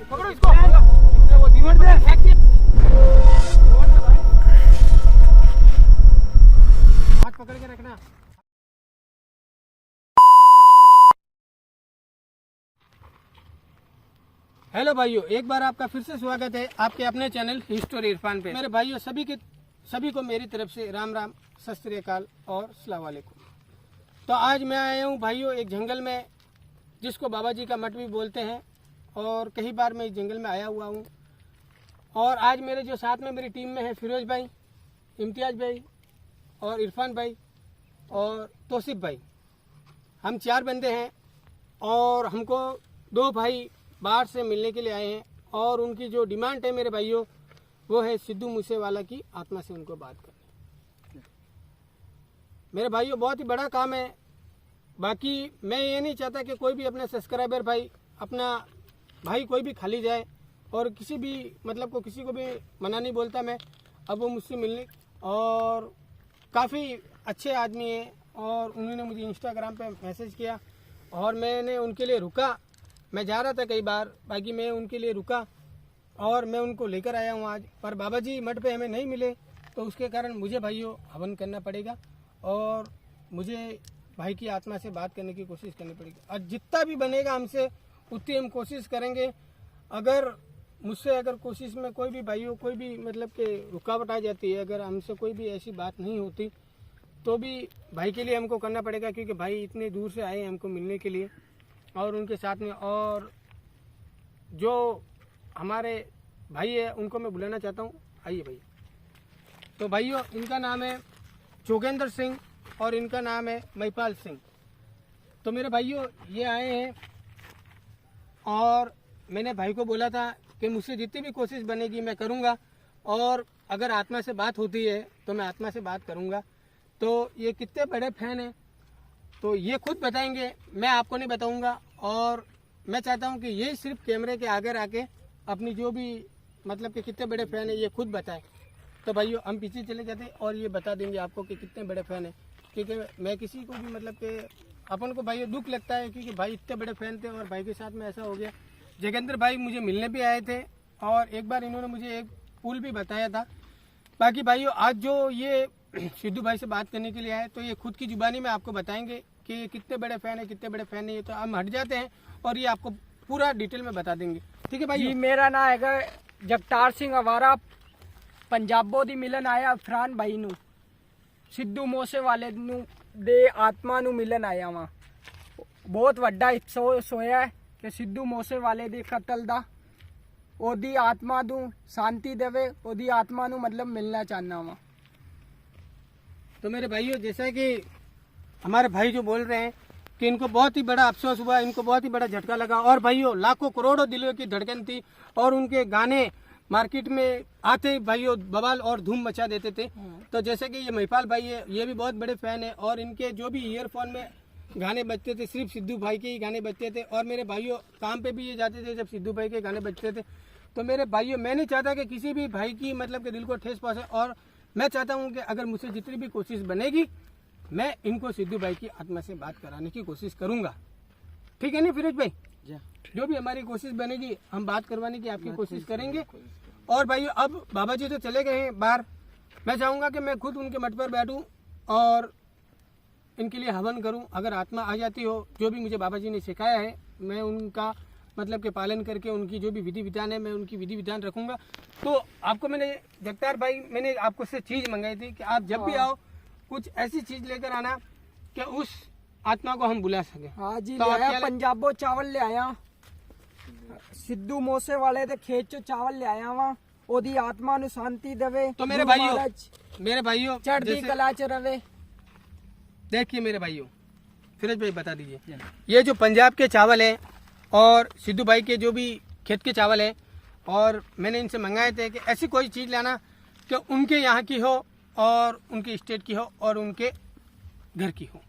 पकड़ो इसको। वो रिमोट दे, फेंक दिया। हाथ पकड़ के रखना। हेलो भाइयों, एक बार आपका फिर से स्वागत है आपके अपने चैनल हिस्टोरी इरफान पे। मेरे भाइयों सभी को मेरी तरफ से राम राम, सत श्री अकाल और अस्सलाम वालेकुम। तो आज मैं आया हूँ भाइयों एक जंगल में, जिसको बाबा जी का मठ भी बोलते हैं, और कई बार मैं इस जंगल में आया हुआ हूँ। और आज मेरे जो साथ में मेरी टीम में है फिरोज भाई, इम्तियाज भाई और इरफान भाई और तौसीफ भाई, हम 4 बंदे हैं। और हमको 2 भाई बाहर से मिलने के लिए आए हैं, और उनकी जो डिमांड है मेरे भाइयों, वो है सिद्धू मूसेवाला की आत्मा से उनको बात करनी। मेरे भाइयों बहुत ही बड़ा काम है। बाकी मैं ये नहीं चाहता कि कोई भी अपने सब्सक्राइबर भाई, अपना भाई कोई भी खाली जाए, और किसी भी मतलब को किसी को भी मना नहीं बोलता मैं। अब वो मुझसे मिलने, और काफ़ी अच्छे आदमी हैं, और उन्होंने मुझे इंस्टाग्राम पे मैसेज किया, और मैंने उनके लिए रुका। मैं जा रहा था कई बार, बाकी मैं उनके लिए रुका और मैं उनको लेकर आया हूँ आज। पर बाबा जी मठ पे हमें नहीं मिले, तो उसके कारण मुझे भाइयों हवन करना पड़ेगा, और मुझे भाई की आत्मा से बात करने की कोशिश करनी पड़ेगी। और जितना भी बनेगा हमसे उतनी हम कोशिश करेंगे। अगर मुझसे अगर कोशिश में कोई भी भाइयों कोई भी मतलब कि रुकावट आ जाती है, अगर हमसे कोई भी ऐसी बात नहीं होती, तो भी भाई के लिए हमको करना पड़ेगा, क्योंकि भाई इतने दूर से आए हैं हमको मिलने के लिए, और उनके साथ में और जो हमारे भाई है उनको मैं बुलाना चाहता हूँ। आइए भाई। तो भाइयों, इनका नाम है जोगेंद्र सिंह और इनका नाम है महिपाल सिंह। तो मेरे भाइयों ये आए हैं, और मैंने भाई को बोला था कि मुझसे जितनी भी कोशिश बनेगी मैं करूँगा, और अगर आत्मा से बात होती है तो मैं आत्मा से बात करूँगा। तो ये कितने बड़े फैन हैं तो ये खुद बताएंगे, मैं आपको नहीं बताऊँगा। और मैं चाहता हूँ कि ये सिर्फ कैमरे के आगे आके अपनी जो भी मतलब कि कितने बड़े फ़ैन है ये खुद बताएं। तो भाइयों हम पीछे चले जाते हैं और ये बता देंगे आपको कि कितने बड़े फ़ैन है। क्योंकि मैं किसी को भी मतलब कि अपन को भाइयों दुख लगता है, क्योंकि भाई इतने बड़े फ़ैन थे और भाई के साथ में ऐसा हो गया। जोगेंद्र भाई मुझे मिलने भी आए थे, और एक बार इन्होंने मुझे एक पुल भी बताया था। बाकी भाइयों आज जो ये सिद्धू भाई से बात करने के लिए आए, तो ये खुद की जुबानी में आपको बताएंगे कि कितने बड़े फ़ैन है कितने बड़े फ़ैन नहीं है। तो हम हट जाते हैं और ये आपको पूरा डिटेल में बता देंगे। ठीक है भाई जी, मेरा नाम है जगतार सिंह अवारा। पंजाबों दी मिलन आया फरहान भाई नू, सिद्धू मूसेवाले नू दे आत्मा नू मिलन आया वा। बहुत वड्डा अफसोस होया है कि सिद्धू मूसेवाले दे कतल दा ओदी आत्मा नू शांति देवे, ओदी आत्मा नू मतलब मिलना चाहना वा। तो मेरे भाइयों जैसा कि हमारे भाई जो बोल रहे हैं कि इनको बहुत ही बड़ा अफसोस हुआ, इनको बहुत ही बड़ा झटका लगा, और भाइयों लाखों करोड़ों दिलों की धड़कन थी, और उनके गाने मार्केट में आते ही भाइयों बवाल और धूम मचा देते थे। तो जैसे कि ये महिपाल भाई है, ये भी बहुत बड़े फैन है, और इनके जो भी ईयरफोन में गाने बजते थे सिर्फ सिद्धू भाई के ही गाने बजते थे। और मेरे भाइयों काम पे भी ये जाते थे जब सिद्धू भाई के गाने बजते थे। तो मेरे भाइयों मैं नहीं चाहता कि किसी भी भाई की मतलब के दिल को ठेस पहुंचे, और मैं चाहता हूँ कि अगर मुझसे जितनी भी कोशिश बनेगी मैं इनको सिद्धू भाई की आत्मा से बात कराने की कोशिश करूंगा। ठीक है नहीं फिरोज भाई? जो भी हमारी कोशिश बनेगी हम बात करवाने की आपकी कोशिश करेंगे। और भाइयों अब बाबा जी तो चले गए हैं बाहर, मैं चाहूँगा कि मैं खुद उनके मठ पर बैठूं और इनके लिए हवन करूं। अगर आत्मा आ जाती हो, जो भी मुझे बाबा जी ने सिखाया है मैं उनका मतलब के पालन करके उनकी जो भी विधि विधान है मैं उनकी विधि विधान रखूँगा। तो आपको मैंने जगतार भाई मैंने आपको से चीज़ मंगाई थी कि आप जब भी आओ कुछ ऐसी चीज लेकर आना कि उस आत्मा को हम बुला सके। हाँ जी, तो ले आया पंजाबो चावल ले आया, सिद्धू मूसेवाले दे खेत चो चावल ले आया वा, ओदी आत्मा नु शांति देवे। तो मेरे भाइयों चढ़ती कला च रवे। देखिए मेरे भाइयों, फिरोज भाई बता दीजिए, ये जो पंजाब के चावल हैं और सिद्धू भाई के जो भी खेत के चावल हैं, और मैंने इनसे मंगाए थे कि ऐसी कोई चीज लाना कि उनके यहाँ की हो और उनके स्टेट की हो और उनके घर की हो।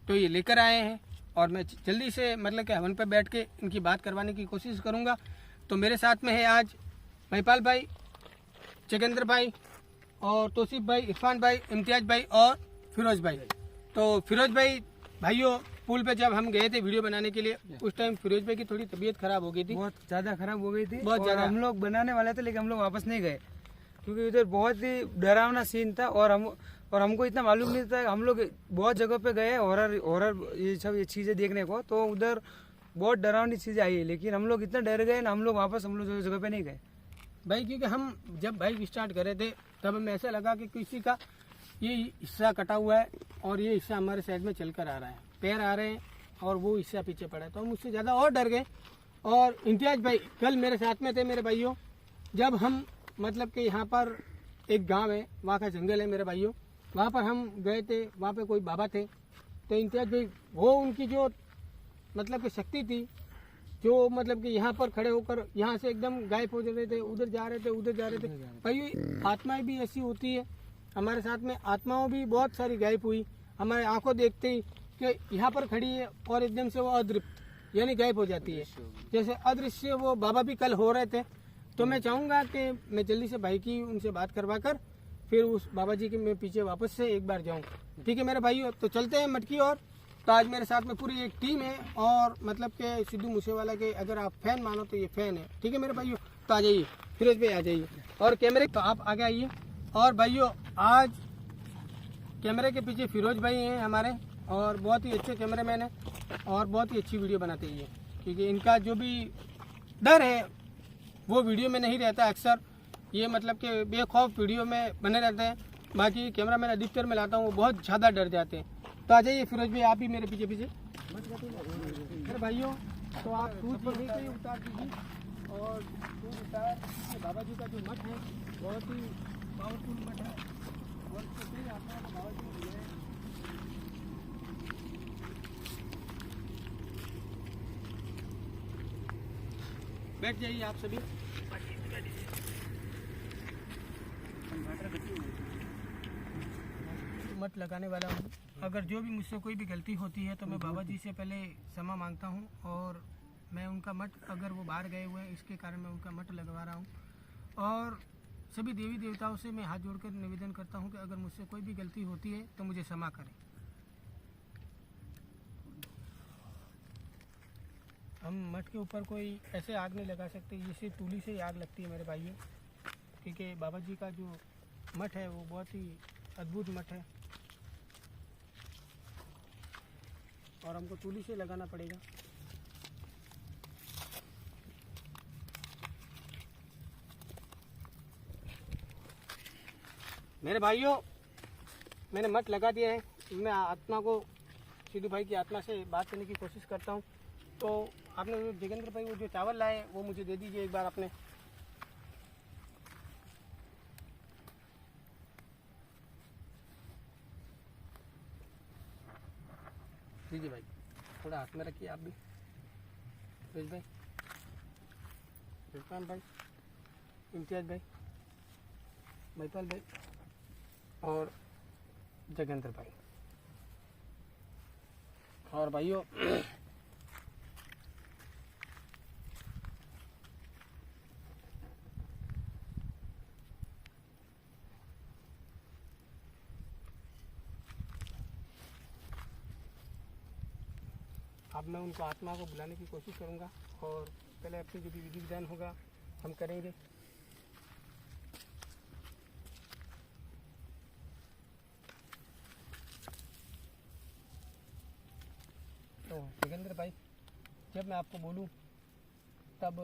तो ये लेकर आए हैं, और मैं जल्दी से मतलब कि हवन पर बैठ के इनकी बात करवाने की कोशिश करूंगा। तो मेरे साथ में है आज महिपाल भाई, जोगेंद्र भाई और तौसीफ भाई, इरफान भाई, इम्तियाज भाई और फिरोज भाई। तो फिरोज भाई भाइयों पुल पे जब हम गए थे वीडियो बनाने के लिए, उस टाइम फिरोज भाई की थोड़ी तबीयत खराब हो गई थी, बहुत ज्यादा खराब हो गई थी। बहुत और ज्यादा। हम लोग बनाने वाले थे लेकिन हम लोग वापस नहीं गए क्योंकि उधर बहुत ही डरावना सीन था और हमको इतना मालूम नहीं था। हम लोग बहुत जगह पे गए हॉरर ये सब ये चीजें देखने को, तो उधर बहुत डरावनी चीजें आई है, लेकिन हम लोग इतना डर गए ना, हम लोग जगह पे नहीं गए भाई। क्योंकि हम जब बाइक स्टार्ट करे थे तब हमें ऐसा लगा कि किसी का ये हिस्सा कटा हुआ है और ये हिस्सा हमारे साइड में चलकर आ रहा है, पैर आ रहे हैं और वो हिस्सा पीछे पड़ा है, तो हम उससे ज़्यादा और डर गए। और इम्तियाज भाई कल मेरे साथ में थे मेरे भाइयों, जब हम मतलब कि यहाँ पर एक गांव है, वहाँ का जंगल है मेरे भाइयों, वहाँ पर हम गए थे, वहाँ पे कोई बाबा थे, तो इम्तियाज भाई वो उनकी जो मतलब कि शक्ति थी, जो मतलब कि यहाँ पर खड़े होकर यहाँ से एकदम गायब हो रहे थे, उधर जा रहे थे, उधर जा रहे थे। भाई आत्माएं भी ऐसी होती है, हमारे साथ में आत्माओं भी बहुत सारी गायब हुई, हमारे आंखों देखते ही कि यहाँ पर खड़ी है और एकदम से वो अदृप्त यानी गायब हो जाती है, जैसे अदृश्य वो बाबा भी कल हो रहे थे। तो मैं चाहूँगा कि मैं जल्दी से भाई की उनसे बात करवा कर फिर उस बाबा जी के मैं पीछे वापस से एक बार जाऊँ। ठीक है मेरे भाइयों, तो चलते हैं मटकी। और तो आज मेरे साथ में पूरी एक टीम है और मतलब के सिद्धू मूसेवाला के अगर आप फैन मानो तो ये फैन है। ठीक है मेरे भाइयों, तो आ जाइए, फिरोज भाई आ जाइए और कैमरे तो आप आगे आइए। और भाइयों आज कैमरे के पीछे फिरोज भाई हैं हमारे, और बहुत ही अच्छे कैमरामैन हैं और बहुत ही अच्छी वीडियो बनाते हैं ये, क्योंकि इनका जो भी डर है वो वीडियो में नहीं रहता अक्सर, ये मतलब कि बेखौफ वीडियो में बने रहते हैं। बाकी कैमरामैन अधिकतर मैं लाता हूँ वो बहुत ज़्यादा डर जाते हैं। तो आ जाइए फिरोज भाई, आप भी मेरे पीछे पीछे। अरे भाइयों तो आप सूट भी नहीं उतार दीजिए और सूट उतार के बाबा जी का जो मठ है बहुत ही पावरफुल मठ है और इसके आता है बाबा जी है। बैठ जाइए आप सभी। मत लगाने वाला हूँ, अगर जो भी मुझसे कोई भी गलती होती है तो मैं बाबा जी से पहले क्षमा मांगता हूँ, और मैं उनका मठ अगर वो बाहर गए हुए हैं इसके कारण मैं उनका मठ लगवा रहा हूँ। और सभी देवी देवताओं से मैं हाथ जोड़कर निवेदन करता हूँ कि अगर मुझसे कोई भी गलती होती है तो मुझे क्षमा करें। हम मठ के ऊपर कोई ऐसे आग नहीं लगा सकते, जिससे तूली से ही आग लगती है मेरे भाइयों, क्योंकि बाबा जी का जो मठ है वो बहुत ही अद्भुत मठ है और हमको तूली से लगाना पड़ेगा। मेरे भाइयों मैंने मठ लगा दिया है, मैं आत्मा को सिद्धू भाई की आत्मा से बात करने की कोशिश करता हूँ। तो आपने जोगेंद्र भाई वो जो चावल लाए वो मुझे दे दीजिए एक बार आपने। दीजिए भाई, थोड़ा हाथ में रखिए आप भी। फिरोज भाई, इरफान भाई, इम्तियाज भाई, महिपाल भाई और जोगेंद्र भाई। और भाइयों अब मैं उनको आत्मा को बुलाने की कोशिश करूंगा और पहले अपनी जो भी विधि विधान होगा हम करेंगे। तो जोगेंद्र भाई जब मैं आपको बोलूं तब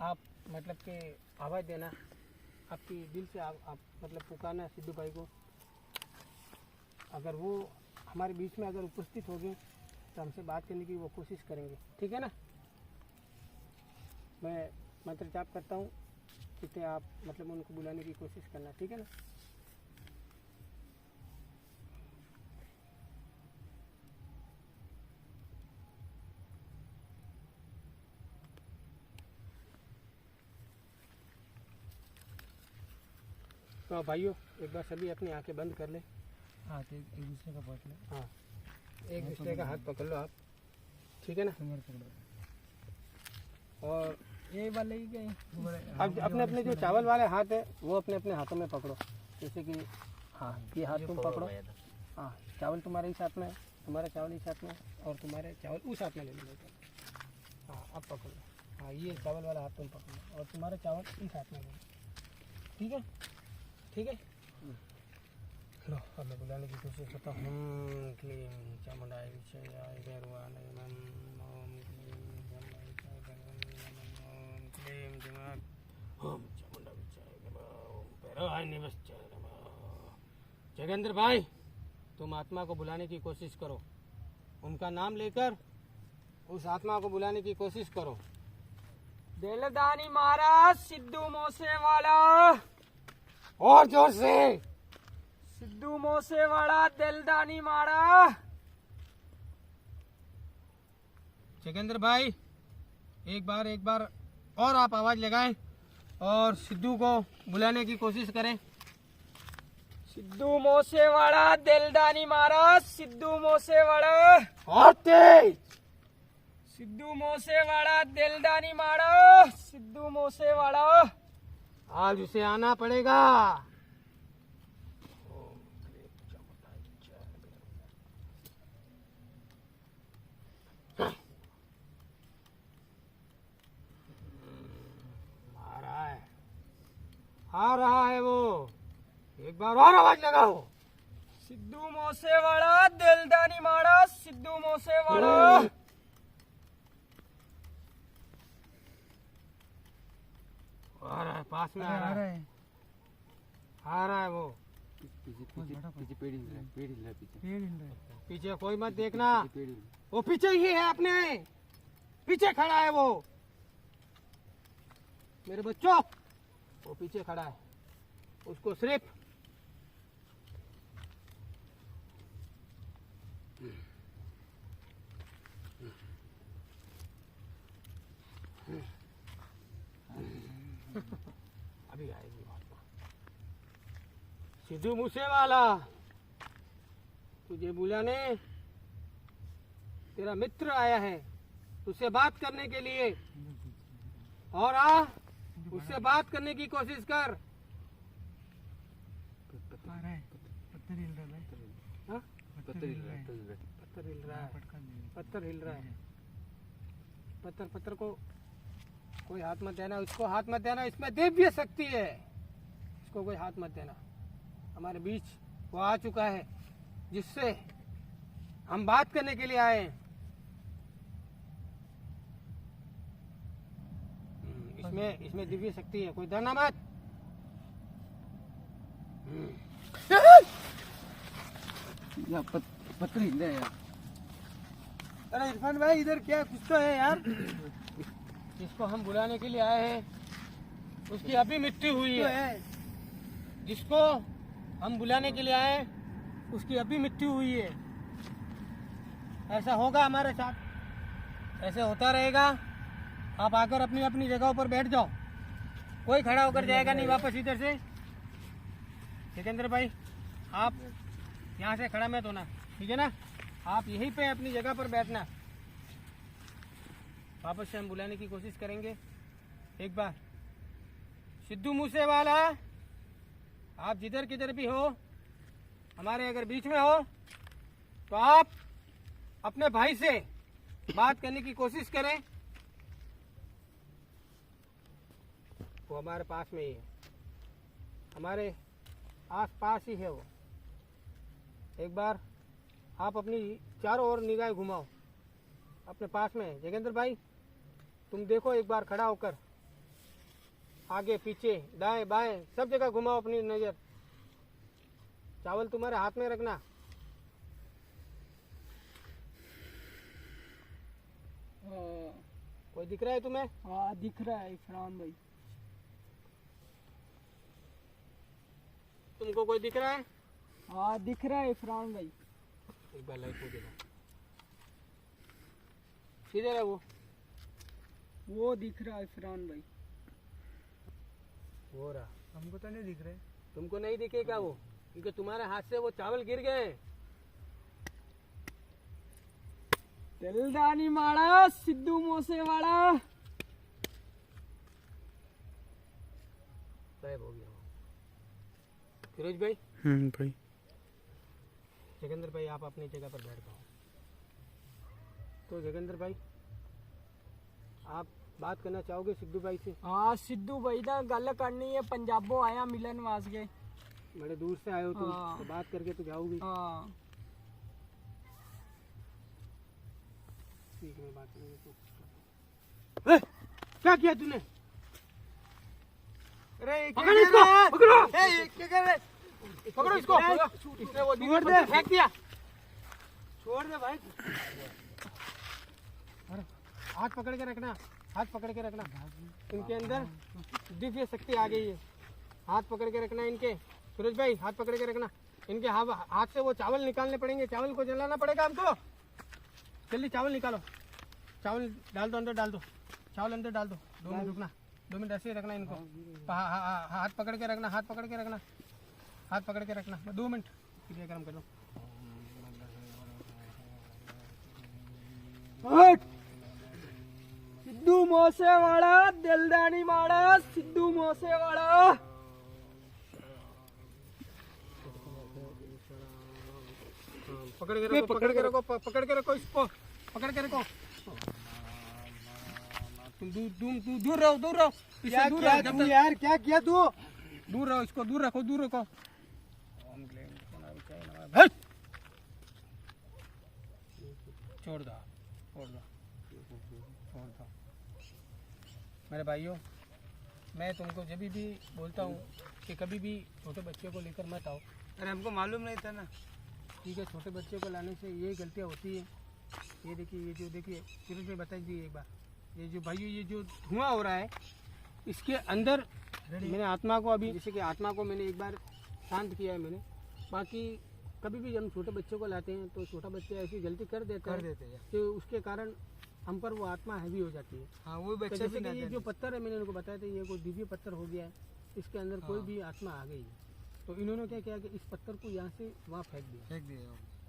आप मतलब के आवाज़ देना, आपकी दिल से आप मतलब पुकारना सिद्धू भाई को। अगर वो हमारे बीच में अगर उपस्थित हो गए तो हमसे बात करने की वो कोशिश करेंगे, ठीक है ना। मैं मंत्र जाप करता हूँ, जिससे आप मतलब उनको बुलाने की कोशिश करना, ठीक है ना। तो भाइयों एक बार सभी अपनी आंखें बंद कर लें। हाँ, तो एक दूसरे का पकड़ ले। हाँ, एक दूसरे का हाथ पकड़ लो आप, ठीक है ना। और ये वाले ही गए। अब अपने अपने जो चावल वाले हाथ है वो अपने अपने हाथों में पकड़ो, जैसे कि हाँ ये हाथ तुम पकड़ो, हाँ चावल तुम्हारे ही साथ में है, तुम्हारा चावल इस हाथ में और तुम्हारे चावल उस हाथ में ले लो। हाँ अब पकड़ो। हाँ ये चावल वाला हाथ तुम पकड़ो और तुम्हारा चावल इस हाथ में ले लो। ठीक है ठीक है। लो अब मैं बुलाने की कोशिश करता हूँ। क्लीम चामुंडाय विजयाय गरुड़ाय नमः। ओम क्लीम चामुंडाय विजयाय गरुड़ाय नमः। ओम क्लीम दिमाग ओम चामुंडा विजयाय नमः। ओम भैरवाय निवस्याय नमः। जगेंद्र भाई तुम आत्मा को बुलाने की कोशिश करो, उनका नाम लेकर उस आत्मा को बुलाने की कोशिश करो। दिलदानी महाराज सिद्धू मोसे वाला, और जोर से। सिद्धू मोसे वाला दिलदानी महाराज। जगेंद्र भाई एक बार और आप आवाज लगाएं और सिद्धू को बुलाने की कोशिश करें। सिद्धू मोसे वाला दिलदानी महाराज, सिद्धू मोसे वाला, और तेज। सिद्धू मोसे वाला दिलदानी महाराज, सिद्धू मोसे वाला। आज उसे आना पड़ेगा। आ रहा है वो, एक बार और आवाज लगाओ। सिद्धू मोसे वाला दिलदानी महाराज, सिद्धू मोसे वाला। आ रहा है, पास में आ रहा है, आ रहा है वो। पीछे पेड़ हिल रहा है, पेड़ हिल रहा है पीछे। पीछे कोई मत देखना, वो पीछे ही है, अपने पीछे खड़ा है वो। मेरे बच्चों वो पीछे खड़ा है, उसको सिर्फ अभी आएगी बात। सिद्धू मूसेवाला तुझे बुलाने तेरा मित्र आया है, तुझसे बात करने के लिए। और आ उससे बात करने की कोशिश कर। पत्थर हिल रहा है, हाँ? पत्थर हिल रहा है, पत्थर हिल रहा है, पत्थर हिल रहा है। पत्थर को कोई हाथ मत देना, उसको हाथ मत देना, इसमें दिव्य शक्ति है, इसको कोई हाथ मत देना। हमारे बीच वो आ चुका है जिससे हम बात करने के लिए आए हैं। इसमें दिव्य शक्ति है, कोई डरना मत। पत्थर हिल रहा है यार। अरे इरफान भाई इधर क्या, कुछ तो है यार। जिसको हम बुलाने के लिए आए हैं उसकी अभी मृत्यु हुई है। जिसको हम बुलाने के लिए आए उसकी अभी मृत्यु हुई है। ऐसा होगा हमारे साथ, ऐसे होता रहेगा। आप आकर अपनी अपनी जगहों पर बैठ जाओ, कोई खड़ा होकर जाएगा नहीं वापस इधर से। जितेंद्र भाई आप यहाँ से खड़ा मत होना, ठीक है ना? आप यहीं पे अपनी जगह पर बैठना। वापस से हम बुलाने की कोशिश करेंगे एक बार। सिद्धू मूसेवाला आप जिधर किधर भी हो, हमारे अगर बीच में हो तो आप अपने भाई से बात करने की कोशिश करें। वो हमारे पास में ही है, हमारे आस पास ही है वो। एक बार आप अपनी चारों ओर निगाह घुमाओ, अपने पास में है। जगेंद्र भाई तुम देखो एक बार खड़ा होकर, आगे पीछे दाएं बाएं सब जगह घुमाओ अपनी नजर। चावल तुम्हारे हाथ में रखना। कोई दिख रहा है तुम्हें? हाँ दिख रहा है इरफान भाई। तुमको कोई दिख रहा है? हाँ दिख रहा है इरफान भाई। एक बार लाइट को देखो, किधर है वो दिख रहा है इरफान भाई। वो रहा। हमको तो नहीं दिख रहा है। तुमको नहीं दिखेगा वो, क्योंकि तुम्हारे हाथ से वो चावल गिर गए। दिलदानी माड़ा सिद्धू मूसेवाला गायब हो गया वो। फिरोज भाई, भाई जगेंद्र भाई आप अपनी जगह पर बैठ जाओ। तो जोगिंदर भाई आप बात करना चाहोगे सिद्धू भाई से? हाँ सिद्धू भाई दा गल करनी है, पंजाबों आया मिलन वास्ते। बड़े दूर से आए हो तुम, हाँ। तो बात करके तो जाओगी। हाँ ठीक है, मैं बात करूंगी तो। क्या किया तूने? अरे पकड़ इसको, पकड़ो। क्या कर रहे? पकड़ो इसको। इसने वो दीवार पे फेंक दिया। छोड़ दे भाई। अरे, हाथ पकड़ के रखना, हाथ पकड़ के रखना। इनके अंदर दिव्य शक्ति आ गई है। हाथ पकड़ के रखना इनके। सूरज भाई हाथ पकड़ के रखना इनके। हाथ से वो चावल निकालने पड़ेंगे, चावल को जलाना पड़ेगा हमको। जल्दी चावल निकालो, चावल डाल दो, अंदर डाल दो, चावल अंदर डाल दो। 2 मिनट रुकना, 2 मिनट ऐसे ही रखना इनको। हाथ पकड़ के रखना, हाथ पकड़ के रखना, हाथ पकड़ के रखना। 2 मिनट ये गर्म कर लो। सिद्धू मूसेवाला दिलदानी माड़ा, सिद्धू मूसेवाला। पकड़ के रखो, पकड़ के रखो, पकड़ के रखो इसको, पकड़ के रखो। तुम दूर रहो, दूर रहो। क्या दूर किया रहो, तू यार? क्या किया तू? दूर रहो, इसको दूर रखो, दूर रखो। छोड़ दो, छोड़ दो, छोड़ दो। मेरे भाइयों, मैं तुमको जब भी बोलता हूँ कि कभी भी छोटे बच्चे को लेकर मत आओ। अरे हमको मालूम नहीं था ना। ठीक है, छोटे बच्चे को लाने से ये गलतियाँ होती है। ये देखिए, ये जो देखिए, सूरज में बता दीजिए एक बार, ये जो भाइयों ये जो धुआं हो रहा है, इसके अंदर मैंने आत्मा को अभी, जैसे कि आत्मा को मैंने एक बार शांत किया है मैंने। बाकी कभी भी हम छोटे बच्चे को लाते हैं तो छोटा बच्चा ऐसी गलती कर देता है हैं। कि उसके कारण हम पर वो आत्मा हैवी हो जाती है। हाँ वो तो बच्चा जैसे भी कि ये जो पत्थर है, मैंने उनको बताया था, ये कोई दिव्य पत्थर हो गया है, इसके अंदर कोई भी आत्मा आ गई है। तो इन्होंने क्या किया कि इस पत्थर को यहाँ से वहाँ फेंक दिया। फेंक दिया।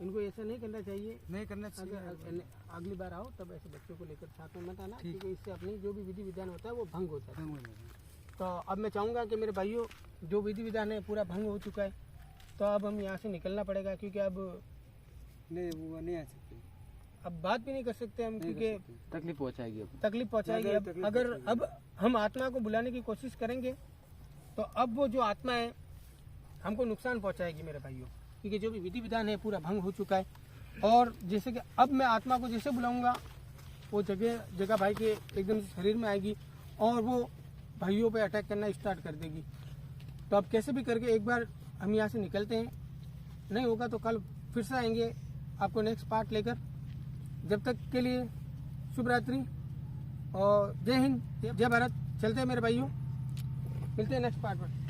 इनको ऐसा नहीं करना चाहिए। नहीं करना चाहिए। अगर अगली बार आओ तब ऐसे बच्चों को लेकर साथ में मत आना, क्योंकि इससे अपनी जो भी विधि विधान होता है वो भंग हो जाता है। तो अब मैं चाहूँगा कि मेरे भाइयों, जो विधि विधान है पूरा भंग हो चुका है, तो अब हम यहाँ से निकलना पड़ेगा, क्योंकि अब नहीं वो नहीं आ सकती। अब बात भी नहीं कर सकते हम, क्योंकि तकलीफ पहुंचाएगी। तकलीफ पहुंचाएगी। ज़्यादा अब तकलीफ अगर पहुंचाएगी। अब हम आत्मा को बुलाने की कोशिश करेंगे तो अब वो जो आत्मा है हमको नुकसान पहुंचाएगी मेरे भाइयों, क्योंकि जो भी विधि विधान है पूरा भंग हो चुका है। और जैसे कि अब मैं आत्मा को जैसे बुलाऊंगा, वो जगह भाई के एकदम शरीर में आएगी और वो भाइयों पे अटैक करना स्टार्ट कर देगी। तो अब कैसे भी करके एक बार हम यहाँ से निकलते हैं, नहीं होगा तो कल फिर से आएंगे आपको नेक्स्ट पार्ट लेकर। जब तक के लिए शुभ रात्रि और जय हिंद, जय भारत। चलते हैं मेरे भाइयों, मिलते हैं नेक्स्ट पार्ट में।